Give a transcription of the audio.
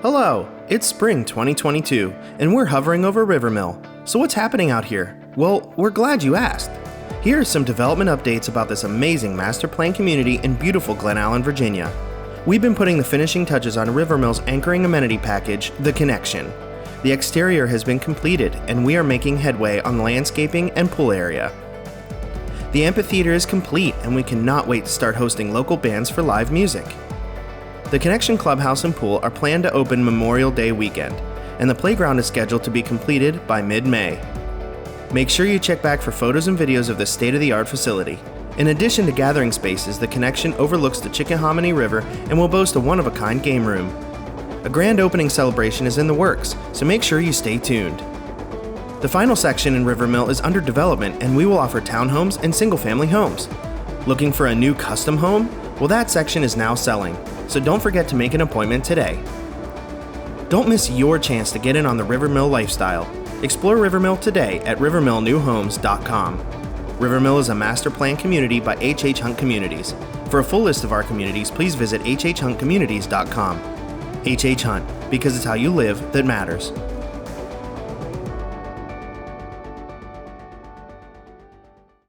Hello, it's spring 2022, and we're hovering over Rivermill. So what's happening out here? Well, we're glad you asked. Here are some development updates about this amazing master plan community in beautiful Glen Allen, Virginia. We've been putting the finishing touches on Rivermill's anchoring amenity package, the Connexion. The exterior has been completed, and we are making headway on landscaping and pool area. The amphitheater is complete, and we cannot wait to start hosting local bands for live music. The Connexion Clubhouse and pool are planned to open Memorial Day weekend, and the playground is scheduled to be completed by mid-May. Make sure you check back for photos and videos of this state-of-the-art facility. In addition to gathering spaces, the Connexion overlooks the Chickahominy River and will boast a one-of-a-kind game room. A grand opening celebration is in the works, so make sure you stay tuned. The final section in Rivermill is under development, and we will offer townhomes and single-family homes. Looking for a new custom home? Well, that section is now selling, so don't forget to make an appointment today. Don't miss your chance to get in on the Rivermill lifestyle. Explore Rivermill today at rivermillnewhomes.com. Rivermill is a master plan community by HHHunt Communities. For a full list of our communities, please visit hhhuntcommunities.com. HHHunt, because it's how you live that matters.